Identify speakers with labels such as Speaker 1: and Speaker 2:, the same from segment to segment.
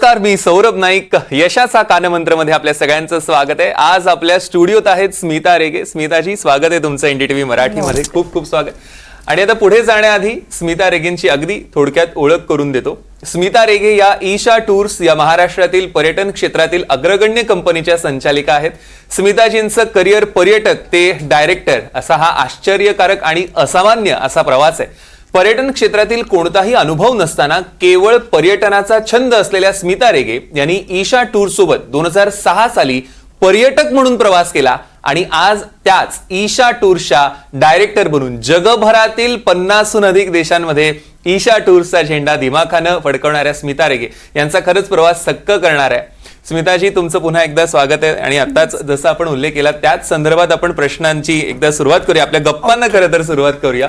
Speaker 1: नमस्कार, मी सौरभ नाईक. यशाचा कानमंत्रमध्ये आपल्या सगळ्यांचं स्वागत आहे. आज आपल्या स्टुडिओत आहेत स्मिता रेगे. स्मिताजी, स्वागत आहे तुमचं एनडीटीव्ही मराठीमध्ये. खूप खूप स्वागत. आणि आता पुढे जाण्याआधी स्मिता रेगेंची अगदी थोडक्यात ओळख करून देतो. स्मिता रेगे या ईशा टूर्स या महाराष्ट्रातील पर्यटन क्षेत्रातील अग्रगण्य कंपनीच्या संचालिका आहेत. स्मिताजींचं करिअर पर्यटक ते डायरेक्टर असा हा आश्चर्यकारक आणि असामान्य असा प्रवास आहे. पर्यटन क्षेत्रातील कोणताही अनुभव नसताना केवळ पर्यटनाचा छंद असलेल्या स्मिता रेगे यांनी ईशा टूर सोबत 2006 साली पर्यटक म्हणून प्रवास केला आणि आज त्याच ईशा टूर्सच्या डायरेक्टर बनून जगभरातील 50हून अधिक देशांमध्ये ईशा टूर्सचा झेंडा दिमाखानं फडकवणाऱ्या स्मिता रेगे यांचा खरंच प्रवास सक्क करणार आहे. स्मिताजी, तुमचं पुन्हा एकदा स्वागत आहे. आणि आताच जसं आपण उल्लेख केला त्याच संदर्भात आपण प्रश्नांची एकदा सुरुवात करूया. आपल्या गप्पांना खरं तर सुरुवात करूया.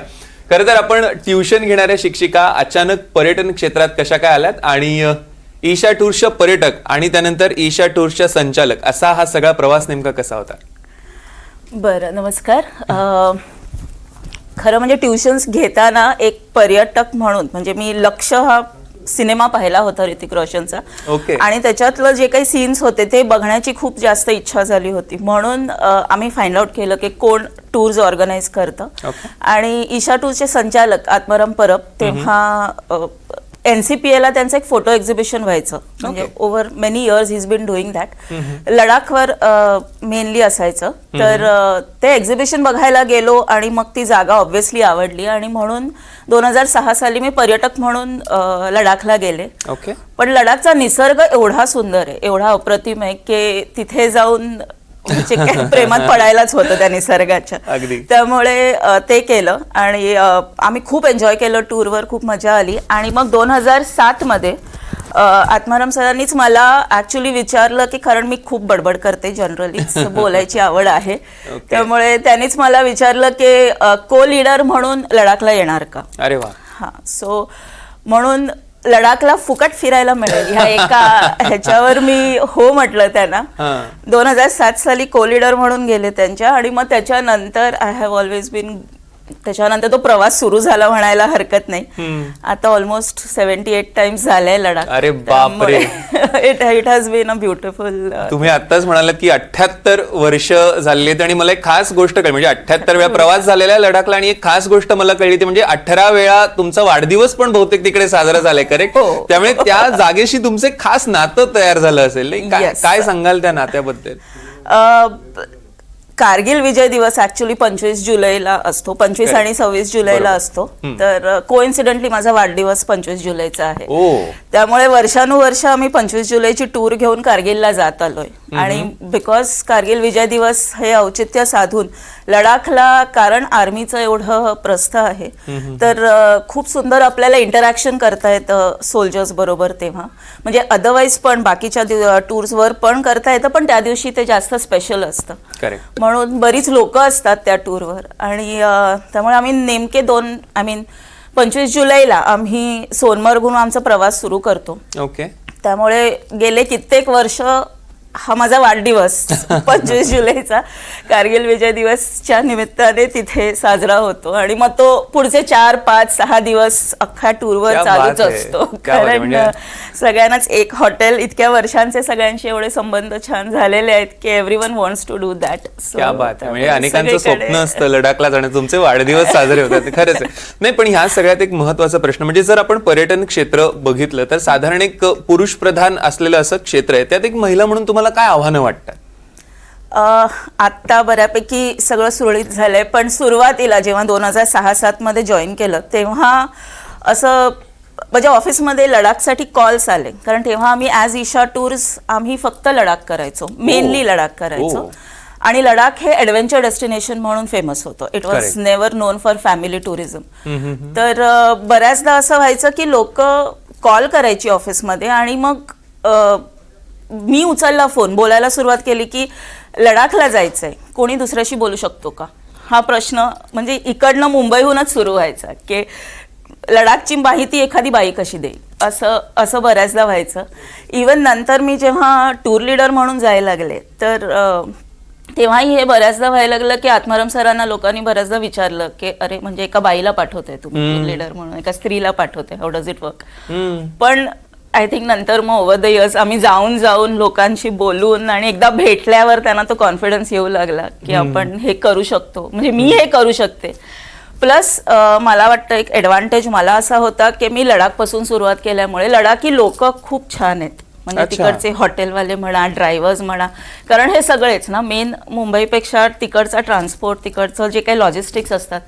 Speaker 1: खरं तर आपण ट्युशन घेणाऱ्या शिक्षिका अचानक पर्यटन क्षेत्रात कशा काय आल्यात आणि ईशा टूर्सच्या पर्यटक आणि त्यानंतर ईशा टूर्सच्या संचालक असा हा सगळा प्रवास नेमका कसा होता?
Speaker 2: बरं, नमस्कार. खरं म्हणजे ट्युशन्स घेताना एक पर्यटक म्हणून म्हणजे मी लक्ष हा सिनेमा पाहिला होता ऋतिक रोशनचा.
Speaker 1: ओके.
Speaker 2: आणि त्याच्यातलं जे काही सीन्स होते ते बघण्याची खूप जास्त इच्छा झाली होती. म्हणून आम्ही फाइंड आउट केलं की कोण टूर्स ऑर्गनाईज करतं. आणि ईशा टूरचे संचालक आत्माराम परब तेव्हा NCPA ला त्यांचं एक फोटो एक्झिबिशन व्हायचं. म्हणजे over many years is been doing that. लडाखवर मेनली असायचं. तर ते एक्झिबिशन बघायला गेलो आणि मग ती जागा ऑब्व्हियसली आवडली आणि म्हणून 2006 साली मी पर्यटक म्हणून लडाखला गेले.
Speaker 1: ओके.
Speaker 2: पण लडाखचा निसर्ग एवढा सुंदर आहे, एवढा अप्रतिम आहे की तिथे जाऊन प्रेमात पडायलाच होतं त्या निसर्गाच्या. त्यामुळे ते केलं आणि आम्ही खूप एन्जॉय केलं. टूरवर खूप मजा आली. आणि मग 2007 मध्ये आत्माराम सरांनीच मला ऍक्च्युली विचारलं की कारण मी खूप बडबड करते, जनरलीच बोलायची आवड आहे. त्यामुळे त्यांनीच मला विचारलं की को लीडर म्हणून लडाखला येणार का.
Speaker 1: अरे वा.
Speaker 2: हा. सो म्हणून लडाखला फुकट फिरायला मिळेल ह्या एका ह्याच्यावर मी हो म्हटलं त्यांना. 2007 साली को लीडर म्हणून गेले त्यांच्या. आणि मग त्याच्यानंतर आय हॅव ऑलवेज बीन, त्याच्यानंतर तो प्रवास सुरू झाला म्हणायला हरकत नाही. आता ऑलमोस्ट 78 टाइम्स झालाय लडाख.
Speaker 1: अरे बापरे.
Speaker 2: It has been a beautiful.
Speaker 1: तुम्ही आताच म्हणालात की 78 वर्ष झाली आणि मला एक खास गोष्ट कळली. म्हणजे 78 वेळा प्रवास झालेला आहे लडाखला आणि एक खास गोष्ट मला कळली ती म्हणजे 18 वेळा तुमचा वाढदिवस पण बहुतेक तिकडे साजरा झालाय. करेक्ट? त्यामुळे त्या जागेशी तुमचं एक खास नातं तयार झालं असेल. काय सांगाल त्या नात्याबद्दल?
Speaker 2: कारगिल विजय दिवस ऍक्च्युली 25 जुलैला असतो. 25 आणि 26 जुलैला असतो. तर कोइन्सिडेंटली माझा वाढदिवस 25 जुलैचा आहे. त्यामुळे वर्षानुवर्ष आम्ही 25 जुलैची टूर घेऊन कारगिलला जात आलोय. आणि बिकॉज कारगिल विजय दिवस हे औचित्य साधून लडाखला, कारण आर्मीचं एवढं प्रस्थ आहे, तर खूप सुंदर आपल्याला इंटरॅक्शन करता येतं सोल्जर्स बरोबर. तेव्हा म्हणजे अदरवाईज पण बाकीच्या टूर्सवर पण करता येतं, पण त्या दिवशी ते जास्त स्पेशल असतं. म्हणून बरीच लोक असतात त्या टूरवर. आणि त्यामुळे आम्ही नेमके 25 जुलैला आम्ही सोनमर्गहून आमचा प्रवास सुरू करतो.
Speaker 1: ओके.
Speaker 2: त्यामुळे गेले कित्येक वर्ष हा माझा वाढदिवस 25 जुलैचा कारगिल विजय दिवसच्या निमित्ताने तिथे साजरा होतो. आणि मग तो पुढचे 4, 5, 6 दिवस अख्ख्या टूरवर चालूच असतो. कारण सगळ्यांनाच एक हॉटेल, इतक्या वर्षांचे सगळ्यांशी एवढे संबंध छान झालेले आहेत की everyone wants to do that.
Speaker 1: म्हणजे अनेकांचं स्वप्न असतं लडाखला जाणं. तुमचे वाढदिवस साजरे होतात. खरंच नाही, पण ह्या सगळ्यात एक महत्वाचा प्रश्न म्हणजे जर आपण पर्यटन क्षेत्र बघितलं तर साधारण एक पुरुष प्रधान असलेलं असं क्षेत्र आहे. त्यात एक महिला म्हणून तुम्हाला काय आव्हानं वाटतात?
Speaker 2: आत्ता बऱ्यापैकी सगळं सुरळीत झालंय. पण सुरुवातीला जेव्हा 2006-07 मध्ये जॉईन केलं तेव्हा असं माझ्या ऑफिसमध्ये लडाखसाठी कॉल्स आले. कारण तेव्हा आम्ही ॲज ईशा टूर्स आम्ही फक्त लडाख करायचो, मेनली लडाख करायचो. आणि लडाख हे ॲडव्हेंचर डेस्टिनेशन म्हणून फेमस होतं. It was never non for family tourism. तर बऱ्याचदा असं व्हायचं की लोक कॉल करायची ऑफिसमध्ये आणि मग मी उचलला फोन, बोलायला सुरुवात केली की लडाखला जायचंय, कोणी दुसऱ्याशी बोलू शकतो का, हा प्रश्न म्हणजे इकडनं मुंबईहूनच सुरू व्हायचा की लडाखची माहिती एखादी बाई कशी देईल, असं बऱ्याचदा व्हायचं. इवन नंतर मी जेव्हा टूर लीडर म्हणून जायला लागले तर तेव्हाही हे बऱ्याचदा व्हायला लागलं की आत्माराम सरांना लोकांनी बऱ्याचदा विचारलं की अरे म्हणजे एका बाईला पाठवते तुम्ही टूर लीडर म्हणून, एका स्त्रीला पाठवते, हाऊ डज इट वर्क. पण आय थिंक नंतर मग ओव्हर द इयर्स आम्ही जाऊन जाऊन लोकांशी बोलून आणि एकदा भेटल्यावर त्यांना तो कॉन्फिडन्स येऊ लागला की आपण हे करू शकतो, म्हणजे मी हे करू शकते. प्लस मला वाटतं एक ॲडव्हान्टेज मला असा होता की मी लडाखपासून सुरुवात केल्यामुळे लडाखी लोक खूप छान आहेत, म्हणजे
Speaker 1: अच्छा.
Speaker 2: तिकडचे हॉटेलवाले म्हणा, ड्रायव्हर्स म्हणा, कारण हे सगळेच ना मेन मुंबईपेक्षा तिकडचा ट्रान्सपोर्ट, तिकडचं जे काही लॉजिस्टिक्स असतात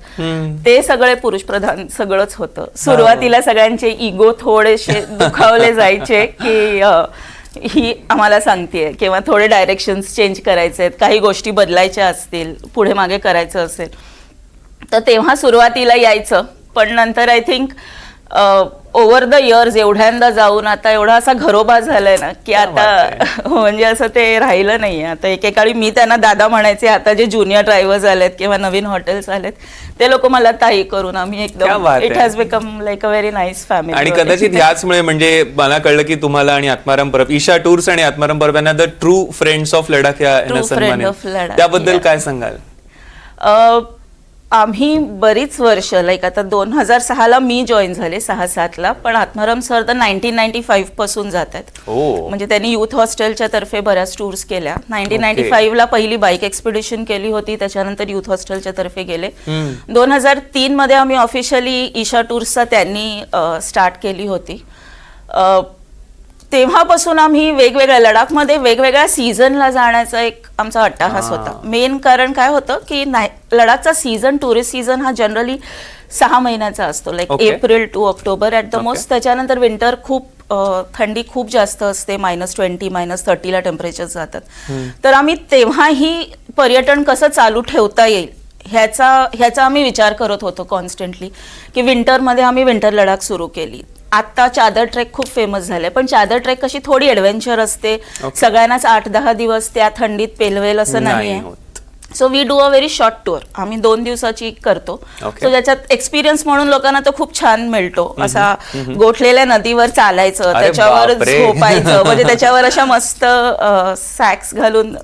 Speaker 2: ते सगळे पुरुष प्रधान सगळंच होतं. सुरुवातीला सगळ्यांचे इगो थोडेसे दुखावले जायचे की ही आम्हाला सांगतेय किंवा थोडे डायरेक्शन्स चेंज करायचे आहेत, काही गोष्टी बदलायच्या असतील, पुढे मागे करायचं असेल तर तेव्हा सुरुवातीला यायचं. पण नंतर I think over the years एवढ्यांदा जाऊन आता एवढा असा घरोबा झालाय ना की आता म्हणजे असं ते राहिलं नाहीये. आता एकेकाळी मी त्यांना दादा म्हणायचे, आता जे ज्युनियर ड्रायव्हर्स आलेत किंवा नवीन हॉटेल्स आलेत ते लोक मला ताई करून आम्ही एकदम it has become like a very nice family.
Speaker 1: आणि कदाचित ह्याचमुळे म्हणजे मला कळलं की तुम्हाला आणि आत्माराम परब, ईशा टूर्स आणि आत्माराम परब यांना the true friends of Ladakh या सन्मानित. त्याबद्दल काय सांगाल?
Speaker 2: आम्ही बरीच वर्ष लाईक आता 2006ला मी जॉईन झाले, 6-7ला, पण आत्माराम सर तर 1995 पासून जात आहेत. म्हणजे त्यांनी युथ हॉस्टेलच्या तर्फे बऱ्याच टूर्स केल्या. 1995ला पहिली बाईक एक्सपिडिशन केली होती, त्याच्यानंतर युथ हॉस्टेलच्या तर्फे गेले. 2003 मध्ये आम्ही ऑफिशियली ईशा टूर्सचा त्यांनी स्टार्ट केली होती. तेव्हापासून आम्ही वेगवेगळ्या लडाखमध्ये वेगवेगळ्या सीझनला जाण्याचा एक आमचा अट्टाहास होता. मेन कारण काय होतं की लडाखचा सीझन, टुरिस्ट सीझन हा जनरली 6 महिन्याचा असतो, like April to October at the most. त्याच्यानंतर विंटर खूप थंडी खूप जास्त असते, -20 -30ला टेम्परेचर जातात. तर आम्ही तेव्हाही पर्यटन कसं चालू ठेवता येईल ह्याचा आम्ही विचार करत होतो कॉन्स्टंटली, की विंटरमध्ये आम्ही विंटर लडाख सुरू केली. आता चादर ट्रेक खूप फेमस झाले, पण चादर ट्रेक कशी थोडी ॲडव्हेंचर असते, सगळ्यांनाच 8-10 दिवस त्या थंडीत पेलवेल असं नाहीये. So we do a very short tour, आम्ही 2 दिवसाची करतो. सो ज्याच्यात एक्सपिरियन्स म्हणून लोकांना तो खूप छान मिळतो. असा गोठलेल्या नदीवर चालायचं, त्याच्यावर झोपायचं, म्हणजे त्याच्यावर अशा मस्त सॅक्स घालून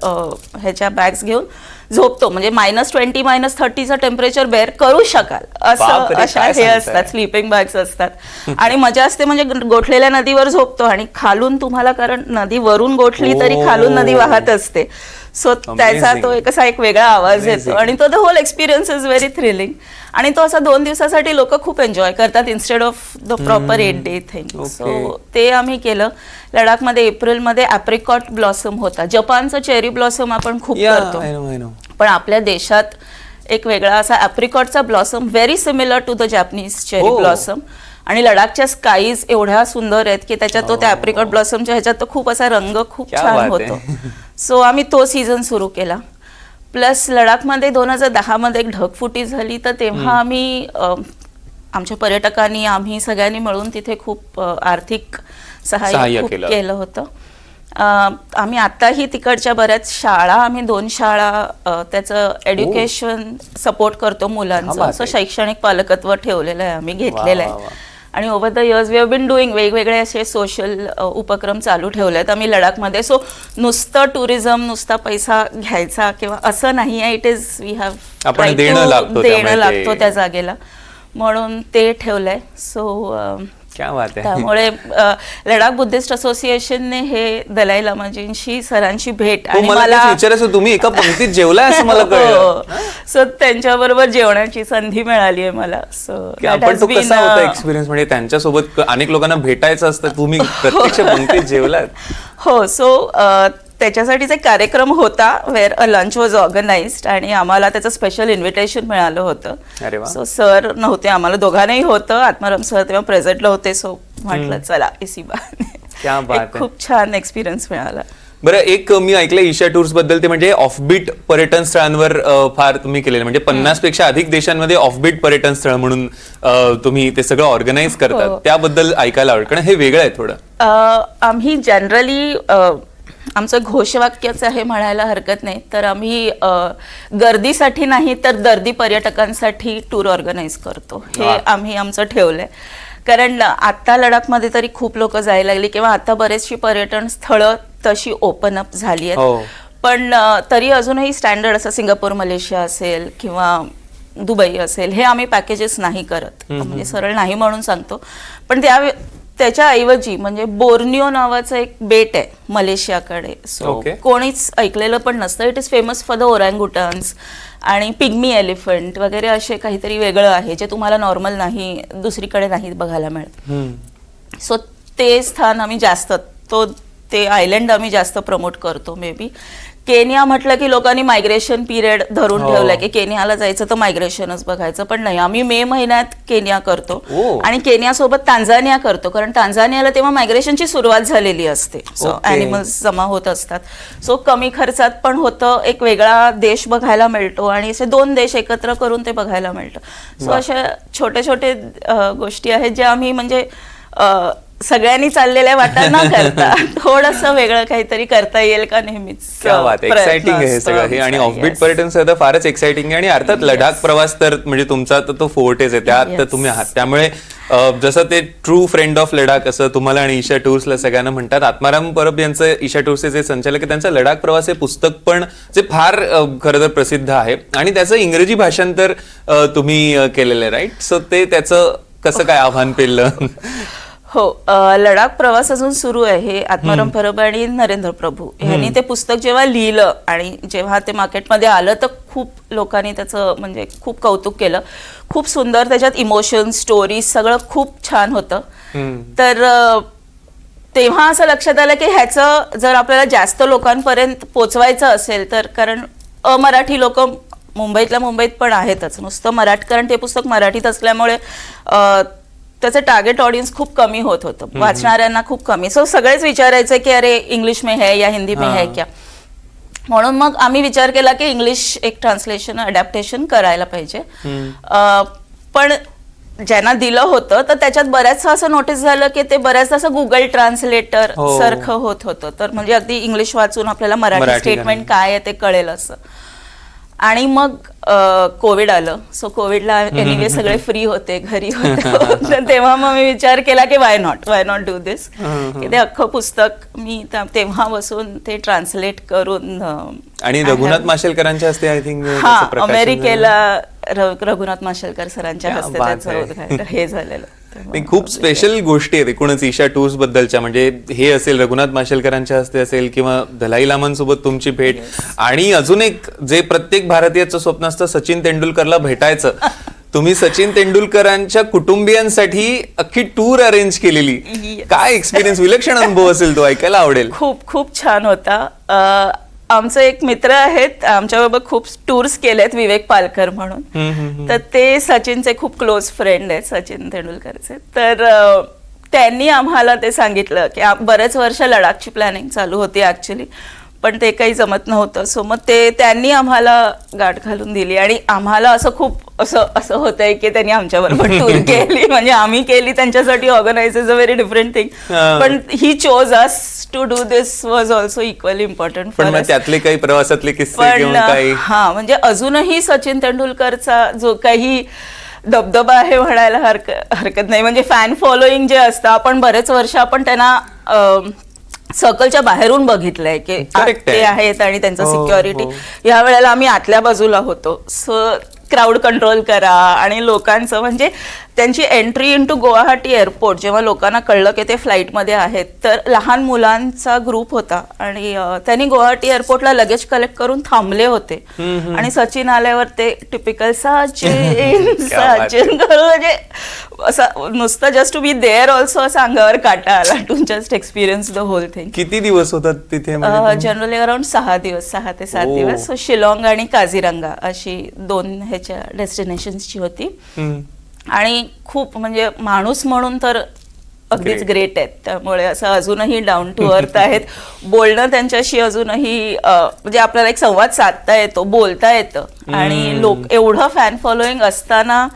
Speaker 2: ह्याच्या बॅग्स घेऊन झोपतो, म्हणजे -20 -30चं टेम्परेचर बेअर करू शकाल असं अशा हे असतात, स्लीपिंग बॅग्स असतात. आणि मजा असते म्हणजे गोठलेल्या नदीवर झोपतो आणि खालून तुम्हाला, कारण नदी वरून गोठली तरी खालून नदी वाहत असते, सो त्याचा तो एक असा एक वेगळा आवाज येतो आणि तो the whole experience is very thrilling. आणि तो असा 2 दिवसासाठी लोक खूप एन्जॉय करतात instead of the proper 8 day thing. So ते आम्ही केलं. लडाखमध्ये एप्रिलमध्ये ॲप्रिकॉट ब्लॉसम होता, जपानचं चेरी ब्लॉसम आपण खूप करतो, पण आपल्या देशात एक वेगळा असा ॲप्रिकॉटचा blossom, very similar to the Japanese cherry blossom. आणि लडाखच्या स्काईज एवढ्या सुंदर आहेत की त्याच्यात तो त्या ॲप्रिकॉट ब्लॉसमच्या ह्याच्यात तो खूप असा रंग खूप छान होतो. सो आम्ही तो सीझन सुरू केला. प्लस लडाखमध्ये 2010 मध्ये एक ढगफुटी झाली, तर तेव्हा आम्ही आमच्या पर्यटकांनी, आम्ही सगळ्यांनी मिळून तिथे खूप आर्थिक सहाय्य केलं होतं. आम्ही आताही तिकडच्या बऱ्याच शाळा, आम्ही 2 शाळा त्याचं एड्युकेशन सपोर्ट करतो मुलांचं, असं शैक्षणिक पालकत्व ठेवलेलं आहे, आम्ही घेतलेलं आहे. आणि over the years we have been doing वेगवेगळे असे सोशल उपक्रम चालू ठेवले आहेत आम्ही लडाखमध्ये. सो नुसतं टुरिझम, नुसता पैसा घ्यायचा किंवा असं नाही आहे, इट इज वी हॅव देणं लागतो त्या जागेला, म्हणून ते ठेवलंय. सो त्यामुळे लडाख बुद्धिस्ट असोसिएशनने हे दलाई लामाजींशी सरांची भेट, आणि मला
Speaker 1: विचारायचं तुम्ही एका पंक्तीत जेवलाय असं मला कळलं.
Speaker 2: सो त्यांच्याबरोबर जेवण्याची संधी मिळाली आहे मला. सो
Speaker 1: आपण तो कसा होता एक्सपिरियन्स, म्हणजे त्यांच्यासोबत अनेक लोकांना भेटायचं असतं, तुम्ही प्रत्यक्ष पंक्तीत जेवलात?
Speaker 2: हो. सो त्याच्यासाठीच एक कार्यक्रम होता, where a lunch was organised, आणि आम्हाला त्याचं स्पेशल इन्व्हिटेशन मिळालं होतं. सो सर नव्हते, आम्हाला दोघांनाही होतं, आत्माराम सर तेव्हा प्रेझेंटला होते. सो म्हटलं चला इसी बात, खूप छान एक्सपिरियन्स मिळाला.
Speaker 1: बरं, एक मी ऐकलं ईशा टूर्स बद्दल, ते म्हणजे ऑफबीट पर्यटन स्थळांवर फार तुम्ही केलेलं, म्हणजे 50 पेक्षा अधिक देशांमध्ये ऑफबीट पर्यटन स्थळ म्हणून तुम्ही ते सगळं ऑर्गनाईज करतात. त्याबद्दल ऐकायला आवडेल, कारण हे वेगळं आहे थोडं.
Speaker 2: आम्ही जनरली आमचं घोषवाक्यच आहे म्हणायला हरकत नाही, तर आम्ही गर्दीसाठी नाही तर दर्दी पर्यटकांसाठी टूर ऑर्गनाईज करतो, हे आम्ही आमचं ठेवलंय. कारण आता लडाखमध्ये तरी खूप लोक जायला लागली किंवा आता बरेचशी पर्यटन स्थळं तशी ओपन अप झाली आहेत, पण तरी अजूनही स्टँडर्ड असं सिंगापूर, मलेशिया असेल किंवा दुबई असेल, हे आम्ही पॅकेजेस नाही करत, म्हणजे सरळ नाही म्हणून सांगतो. पण त्याच्याऐवजी म्हणजे बोर्निओ नावाचं एक बेट आहे मलेशियाकडे. So
Speaker 1: Okay.
Speaker 2: कोणीच ऐकलेलं पण नसतं. It is famous for the orangutans आणि पिग्मी एलिफंट वगैरे असे काहीतरी वेगळं आहे जे तुम्हाला नॉर्मल नाही, दुसरीकडे नाही बघायला मिळत. सो ते स्थान आम्ही जास्त ते आयलंड आम्ही जास्त प्रमोट करतो. मे बी केनिया म्हटलं की लोकांनी मायग्रेशन पिरियड धरून ठेवलाय की केनियाला जायचं तर मायग्रेशनच बघायचं, पण नाही, आम्ही मे महिन्यात केनिया करतो आणि केनिया सोबत तांझानिया करतो, कारण तांझानियाला तेव्हा मायग्रेशनची सुरुवात झालेली असते. सो ॲनिमल्स जमा होत असतात. सो कमी खर्चात पण होतं, एक वेगळा देश बघायला मिळतो आणि असे 2 देश एकत्र करून ते बघायला मिळतं. सो अशा छोटे छोटे गोष्टी आहेत ज्या आम्ही म्हणजे सगळ्यांनी चाललेल्या वाटा न करता थोडंसं वेगळं काहीतरी करता येईल का नेहमीच.
Speaker 1: एक्साइटिंग आहे हे सगळं हे, आणि ऑफबीट पर्यटन सुद्धा फारच एक्साइटिंग आहे. आणि अर्थात लडाख प्रवास तर म्हणजे तुमचा तर तो फोर्टेच आहे, त्यात तर तुम्ही आहात. त्यामुळे जसं ते ट्रू फ्रेंड ऑफ लडाख असं तुम्हाला आणि ईशा टूर्सला सगळ्यांना म्हणतात. आत्माराम परब यांचं, ईशा टूर्सचे जे संचालक आहे, त्यांचं लडाख प्रवास हे पुस्तक पण जे फार खरं तर प्रसिद्ध आहे आणि त्याचं इंग्रजी भाषांतर तुम्ही केलेलं आहे, राईट? सो ते त्याचं कसं काय आव्हान पेललं?
Speaker 2: हो, लडाख प्रवास अजून सुरू आहे. हे आत्माराम परब आणि नरेंद्र प्रभू यांनी ते पुस्तक जेव्हा लिहिलं आणि जेव्हा ते मार्केटमध्ये आलं तर खूप लोकांनी त्याचं म्हणजे खूप कौतुक केलं. खूप सुंदर त्याच्यात इमोशन, स्टोरी सगळं खूप छान होतं. तर तेव्हा असं लक्षात आलं की ह्याचं जर आपल्याला जास्त लोकांपर्यंत पोचवायचं असेल तर, कारण अमराठी लोक मुंबईतल्या मुंबईत पण आहेतच, नुसतं मराठी, कारण ते पुस्तक मराठीत असल्यामुळे त्याचं टार्गेट ऑडियन्स खूप कमी होत होतं, वाचणाऱ्यांना खूप कमी. सो सगळेच विचारायचे की अरे इंग्लिश में है या हिंदी में है क्या. म्हणून मग आम्ही विचार केला की इंग्लिश एक ट्रान्सलेशन अडॅप्टेशन करायला पाहिजे. पण ज्यांना दिलं होतं तर त्याच्यात बऱ्याच असं नोटीस झालं की ते बऱ्याच असं गुगल ट्रान्सलेटर सारखं होत होतं. तर म्हणजे अगदी इंग्लिश वाचून आपल्याला मराठी स्टेटमेंट काय आहे ते कळेल असं. आणि मग कोविड आलं. सो कोविडला एनिवे सगळे फ्री होते, घरी होते. तेव्हा मग मी विचार केला की वाय नॉट डू दिस. ते अख्खं पुस्तक मी तेव्हा बसून ते ट्रान्सलेट करून,
Speaker 1: आणि रघुनाथ माशेलकरांच्या हस्ते आय थिंक
Speaker 2: अमेरिकेला रघुनाथ माशेलकर सरांच्या हस्ते त्याचं उद्घाटन हे झालेलं.
Speaker 1: खूप स्पेशल गोष्टी आहेत एकूणच ईशा टूर्स बद्दलच्या. म्हणजे हे असेल रघुनाथ माशेलकरांच्या हस्ते असेल किंवा दलाई लामांसोबत तुमची भेट, आणि अजून एक जे प्रत्येक भारतीयाचं स्वप्न असतं, सचिन तेंडुलकरला भेटायचं. तुम्ही सचिन तेंडुलकरांच्या कुटुंबियांसाठी अख्खी टूर अरेंज केलेली. काय एक्सपिरियन्स, विलक्षण अनुभव असेल तो, ऐकायला आवडेल.
Speaker 2: खूप खूप छान होता. आमचे एक मित्र आहेत, आमच्याबरोबर खूप टूर्स केलेत, विवेक पालकर म्हणून. तर ते सचिनचे खूप क्लोज फ्रेंड आहेत, सचिन तेंडुलकरचे. तर त्यांनी आम्हाला ते सांगितलं की बरेच वर्ष लडाखची प्लॅनिंग चालू होती ऍक्च्युली, पण ते काही जमत नव्हतं. सो मग त्यांनी आम्हाला गाठ घालून दिली आणि आम्हाला असं खूप असं होतंय की त्यांनी आमच्याबरोबर टूर केली. म्हणजे आम्ही केली त्यांच्यासाठी, organise is a very different thing, पण he chose us to do this was also equally important.
Speaker 1: पण त्यातले काही प्रवासातले किस्से किंवा काही?
Speaker 2: हा, म्हणजे अजूनही सचिन तेंडुलकरचा जो काही दबदबा आहे म्हणायला हरकत नाही. म्हणजे फॅन फॉलोईंग जे असतं, आपण बरेच वर्ष आपण त्यांना सर्कलच्या बाहेरून बघितलंय की ते आहेत आणि त्यांचं सिक्युरिटी. या वेळेला आम्ही आतल्या बाजूला होतो. सो क्राऊड कंट्रोल करा आणि लोकांचं म्हणजे त्यांची एंट्री इंटू गुवाहाटी एअरपोर्ट, जेव्हा लोकांना कळलं की ते फ्लाईटमध्ये आहेत, तर लहान मुलांचा ग्रुप होता आणि त्यांनी गुवाहाटी एअरपोर्टला लगेज कलेक्ट करून थांबले होते. आणि सचिन आल्यावर ते टिपिकल सचिन सचिन करून, म्हणजे असं नुसतं just to be there also असं अंगावर काटा आला, to just experience the whole thing.
Speaker 1: किती दिवस होतात तिथे?
Speaker 2: जनरली अराउंड 6 दिवस, 6 ते 7 दिवस. सो शिलाँग आणि काझीरंगा अशी 2 ह्याच्या डेस्टिनेशन्सची होती. आणि खूप म्हणजे माणूस म्हणून तर अगदीच ग्रेट आहेत. त्यामुळे असं अजूनही डाऊन टू अर्थ आहेत. बोलणं त्यांच्याशी अजूनही म्हणजे आपल्याला एक संवाद साधता येतो, बोलता येतं. आणि लोक एवढं फॅन फॉलोईंग असताना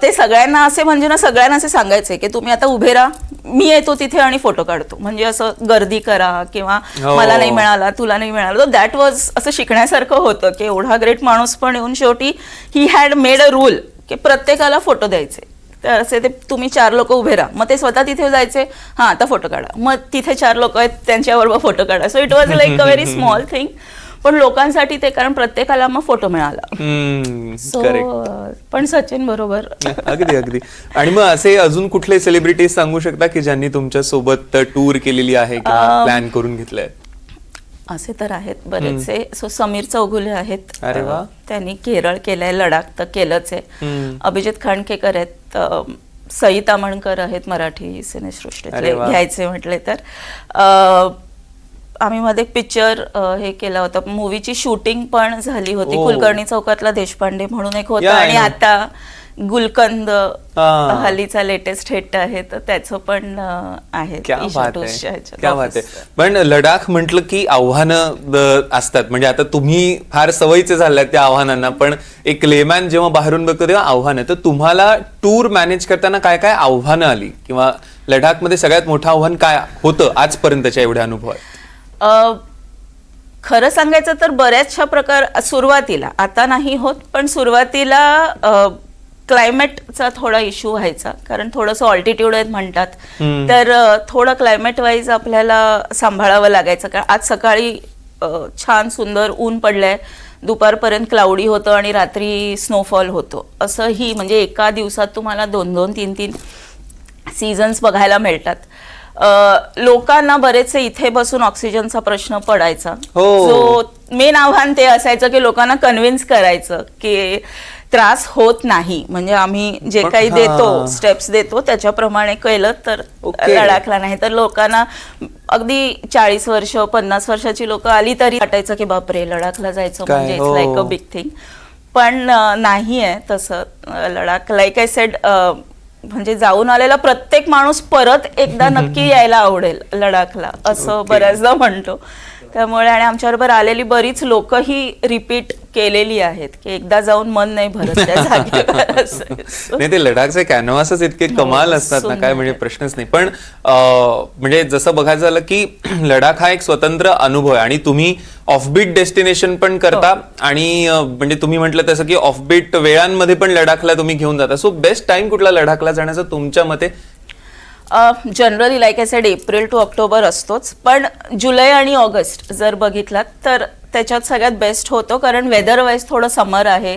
Speaker 2: ते सगळ्यांना असे म्हणजे ना सगळ्यांना असे सांगायचे की तुम्ही आता उभे राहा, मी येतो तिथे आणि फोटो काढतो. म्हणजे असं गर्दी करा किंवा मला नाही मिळाला, तुला नाही मिळाला. तर दॅट वॉज असं शिकण्यासारखं होतं की एवढा ग्रेट माणूस पण येऊन शेवटी he had made a rule की प्रत्येकाला फोटो द्यायचे. तर असे ते तुम्ही 4 लोक उभे राहा, मग ते स्वतः तिथे जायचे, हां आता फोटो काढा, मग तिथे 4 लोक आहेत त्यांच्याबरोबर फोटो काढा. So it was like a very small thing. पण लोकांसाठी ते, कारण प्रत्येकाला मग फोटो मिळाला.
Speaker 1: करेक्ट.
Speaker 2: पण सचिन बरोबर.
Speaker 1: अगदी अगदी. आणि मग असे अजून कुठले सेलिब्रिटीज सांगू शकता की ज्यांनी तुमच्या सोबत टूर केलेली आहे किंवा प्लॅन करून घेतलंय?
Speaker 2: असे तर आहेत बरेचसे. सो समीर चौगुले आहेत,
Speaker 1: अरे वा.
Speaker 2: त्यांनी केरळ केलंय, लडाख तर केलंच आहे. अभिजित खांडकेकर आहेत, सई तामणकर आहेत मराठी सिनेसृष्टीतले घ्यायचे म्हटले तर. आम्ही मध्ये पिक्चर हे केला होता, मूवीची शूटिंग पण झाली होती. कुलकर्णी चौकातला देशपांडे म्हणून एक होता, आणि आता गुलकंद हल्लीचा लेटेस्ट हिट आहे, तर त्याचं पण आहे.
Speaker 1: पण लडाख म्हटलं की आव्हानं असतात, म्हणजे आता तुम्ही फार सवयीचे झालात त्या आव्हानांना, पण एक लेमॅन जेव्हा बाहेरून बघतो तेव्हा आव्हानं. तर तुम्हाला टूर मॅनेज करताना काय काय आव्हानं आली, किंवा लडाखमध्ये सगळ्यात मोठं आव्हान काय होतं आजपर्यंतच्या एवढ्या अनुभवात?
Speaker 2: खरं सांगायचं तर बऱ्याचशा प्रकार सुरुवातीला, आता नाही होत, पण सुरुवातीला क्लायमेटचा थोडा इश्यू व्हायचा, कारण थोडंसं ऑल्टिट्यूड आहेत म्हणतात, तर थोडं क्लायमेट वाईज आपल्याला सांभाळावं लागायचं. कारण आज सकाळी छान सुंदर ऊन पडलंय, दुपारपर्यंत क्लाउडी होतं आणि रात्री स्नोफॉल होतो. असंही म्हणजे एका दिवसात तुम्हाला 2-2, 3-3 सीझन्स बघायला मिळतात. लोकांना बरेचसे इथे बसून ऑक्सिजनचा प्रश्न पडायचा. जो मेन आव्हान ते असायचं की लोकांना कन्व्हिन्स करायचं की त्रास होत नाही, म्हणजे आम्ही जे काही देतो, स्टेप्स देतो त्याच्याप्रमाणे केलं तर लडाखला नाही. तर लोकांना अगदी 40 वर्ष 50 वर्षाची लोक आली तरी वाटायचं की बापरे लडाखला जायचं म्हणजे it's like a big thing. पण नाही आहे तसं. लडाख लाईक आय सेड, म्हणजे जाऊन आलेला प्रत्येक माणूस परत एकदा नक्की यायला आवडेल लडाखला, असं बऱ्याचदा म्हणतो. त्यामुळे आणि आमच्याबरोबर आलेली बरीच लोकही रिपीट केलेली आहेत की एकदा जाऊन मन नाही भरत त्या जागेवर.
Speaker 1: नाही, ते लडाखचे कॅनव्हासच इतके कमाल असतात ना, काय म्हणजे प्रश्नच नाही. पण म्हणजे जसं बघायचं झालं की लडाख हा एक स्वतंत्र अनुभव आहे, आणि तुम्ही ऑफबीट डेस्टिनेशन पण करता, आणि म्हणजे तुम्ही म्हटलं तसं की ऑफबीट वेळांमध्ये पण लडाखला तुम्ही घेऊन जाता. सो बेस्ट टाइम कुठला लडाखला जाण्याचा तुमच्या मते?
Speaker 2: Generally like I said April to October असतोच, पण जुलै आणि ऑगस्ट जर बघितलात तर त्याच्यात सगळ्यात बेस्ट होतो, कारण वेदर वाईज थोडं समर आहे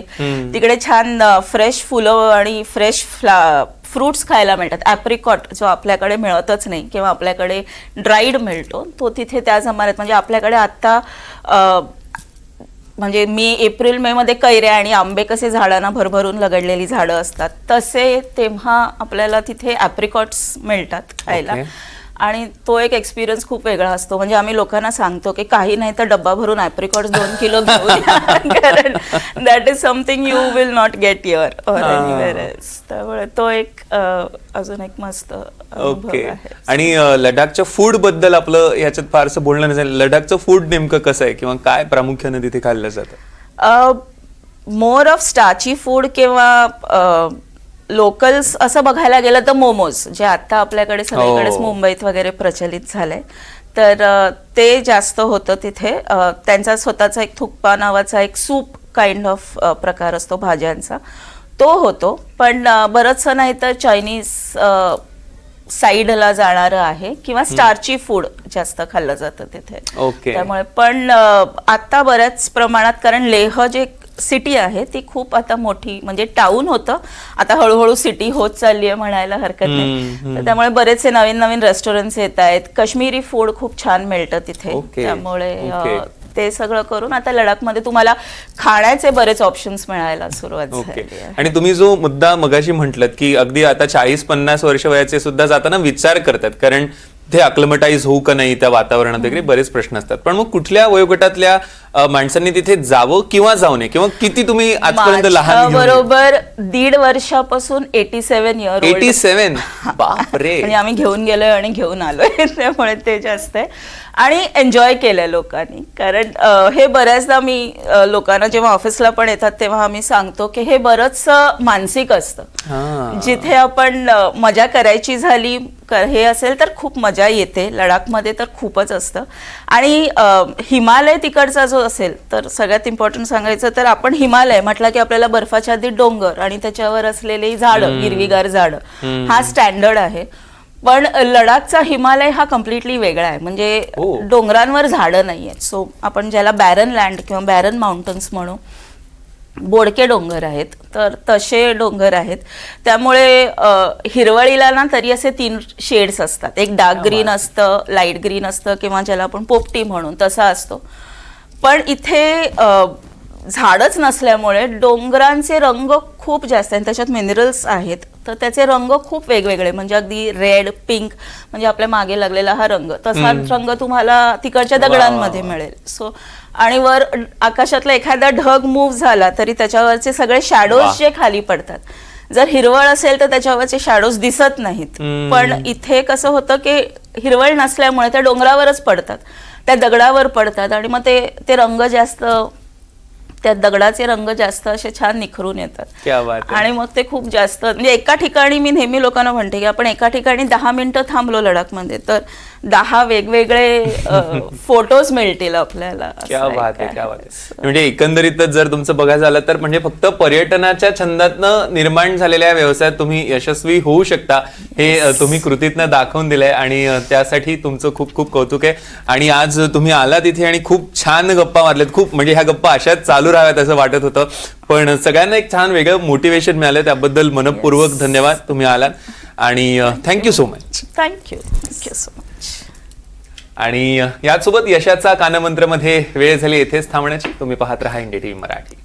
Speaker 2: तिकडे. छान फ्रेश फुलं आणि फ्रेश फ्रुट्स खायला मिळतात. ॲप्रिकॉट जो आपल्याकडे मिळतच नाही किंवा आपल्याकडे ड्राईड मिळतो, तो तिथे त्या जमान्यात, म्हणजे आपल्याकडे आता म्हणजे एप्रिल मे मध्ये कैऱ्या आणि आंबे कसे झाडांना भरभरून लगडलेली झाडं असतात, तसे तेव्हा आपल्याला तिथे ॲप्रिकॉट्स मिळतात खायला. आणि तो एक एक्सपिरियन्स खूप वेगळा असतो. म्हणजे आम्ही लोकांना सांगतो की काही नाही तर डब्बा भरून ॲप्रिकॉट्स 2 किलो घेऊया, कारण that is something you will not get here or anywhere else. त्यामुळे तो एक अजून एक मस्त अनुभव आहे.
Speaker 1: आणि लडाखच्या फूड बद्दल आपलं ह्याच्यात फारसं बोलणं नाही झालं. लडाखचं फूड नेमकं कसं आहे, किंवा काय प्रामुख्याने तिथे खाल्लं जातं?
Speaker 2: मोर ऑफ स्टार्ची फूड किंवा लोकल्स असं बघायला गेलं तर मोमोज, जे आता आपल्याकडे सगळीकडेच मुंबईत वगैरे प्रचलित झालंय, तर ते जास्त होतं तिथे. त्यांचा स्वतःचा एक थुक्पा नावाचा एक सूप काइंड ऑफ प्रकार असतो भाज्यांचा, तो होतो. पण बरंचसं नाही तर चायनीज साईडला जाणारं आहे, किंवा स्टार्ची फूड जास्त खाल्लं जातं तिथे. त्यामुळे पण आता बऱ्याच प्रमाणात, कारण लेह जे सिटी आहे ती खूप आता मोठी, म्हणजे टाउन होतं, आता हळूहळू सिटी होत चालली आहे म्हणायला हरकत नाही. त्यामुळे बरेचसे नवीन नवीन रेस्टॉरंट्स येत आहेत. काश्मीरी फूड खूप छान मिळतं तिथे. त्यामुळे ते सगळं करून आता लडाखमध्ये तुम्हाला खाण्याचे बरेच ऑप्शन्स मिळायला सुरुवात झाली आहे.
Speaker 1: आणि तुम्ही जो मुद्दा मगाशी म्हटलात की अगदी आता 40-50 वर्ष वयाचे सुद्धा जाताना विचार करतात, कारण ते अक्लमटाईज होऊ का नाही त्या वातावरणात वगैरे बरेच प्रश्न असतात. पण मग कुठल्या वयोगटातल्या माणसांनी तिथे जावं किंवा जाऊ नये, किंवा किती तुम्ही आजपर्यंत लहान?
Speaker 2: बरोबर 1.5 वर्षापासून 87 इयर
Speaker 1: 87. बापरे.
Speaker 2: आणि आम्ही घेऊन गेलोय आणि घेऊन आलोय, त्यामुळे ते जास्त आहे. आणि एन्जॉय केलंय लोकांनी, कारण हे बऱ्याचदा मी लोकांना जेव्हा ऑफिसला पण येतात तेव्हा आम्ही सांगतो की हे बरंच मानसिक असतं. जिथे आपण मजा करायची झाली हे असेल तर खूप मजा येते, लडाखमध्ये तर खूपच असतं. आणि हिमालय तिकडचा जो असेल तर सगळ्यात इम्पॉर्टंट सांगायचं तर आपण हिमालय म्हटलं की आपल्याला बर्फाच्या आधी डोंगर आणि त्याच्यावर असलेली झाडं, हिरवीगार झाडं, हा स्टँडर्ड आहे. पण लडाखचा हिमालय हा कम्प्लिटली वेगळा आहे. म्हणजे
Speaker 1: हो.
Speaker 2: डोंगरांवर झाडं नाही आहेत. सो आपण ज्याला बॅरन लँड किंवा बॅरन माउंटन्स म्हणू, बोडके डोंगर आहेत, तर तसे डोंगर आहेत. त्यामुळे हिरवळीला ना तरी असे 3 शेड्स असतात. एक डार्क ग्रीन असतं, लाईट ग्रीन असतं, किंवा ज्याला आपण पोपटी म्हणून तसा असतो. पण इथे झाडच नसल्यामुळे डोंगरांचे रंग खूप जास्त आहेत. त्याच्यात मिनरल्स आहेत, तर त्याचे रंग खूप वेगवेगळे, म्हणजे अगदी रेड, पिंक, म्हणजे आपल्या मागे लागलेला हा रंग, तसा रंग तुम्हाला तिकडच्या दगडांमध्ये मिळेल. सो आणि वर आकाशातला एखादा ढग मूव्ह झाला तरी त्याच्यावरचे सगळे शॅडोज जे खाली पडतात, जर हिरवळ असेल तर त्याच्यावरचे शॅडोज दिसत नाहीत. पण इथे कसं होतं की हिरवळ नसल्यामुळे त्या डोंगरावरच पडतात, त्या दगडावर पडतात, आणि मग ते रंग जास्त, त्या दगडाचे रंग जास्त असे छान निखरून येतात.
Speaker 1: क्या बात आहे.
Speaker 2: आणि मग ते खूप जास्त, म्हणजे एका ठिकाणी मी नेहमी लोकांना म्हणते की आपण एका ठिकाणी 10 मिनिटं थांबलो लडाखमध्ये तर 10 वेगवेगळे फोटोज मिळतील आपल्याला.
Speaker 1: क्या बात आहे, क्या बात आहे. म्हणजे एकंदरीतच जर तुमचं बघायचं झालं तर म्हणजे फक्त पर्यटनाच्या छंदातनं निर्माण झालेल्या व्यवसायात तुम्ही यशस्वी होऊ शकता, हे तुम्ही कृतीतनं दाखवून दिलंय, आणि त्यासाठी तुमचं खूप खूप कौतुक आहे. आणि आज तुम्ही आलात इथे आणि खूप छान गप्पा मारल्यात. खूप म्हणजे ह्या गप्पा अशाच चालू राहाव्यात असं वाटत होतं, पण सगळ्यांना एक छान वेगळं मोटिवेशन मिळालं, त्याबद्दल मनपूर्वक धन्यवाद. तुम्ही आलात आणि thank you so much.
Speaker 2: Thank you so much.
Speaker 1: आणि याचसोबत यशाचा कानमंत्रमध्ये वेळ झाली येथेच थांबण्याची. तुम्ही पाहत राहा NDTV मराठी.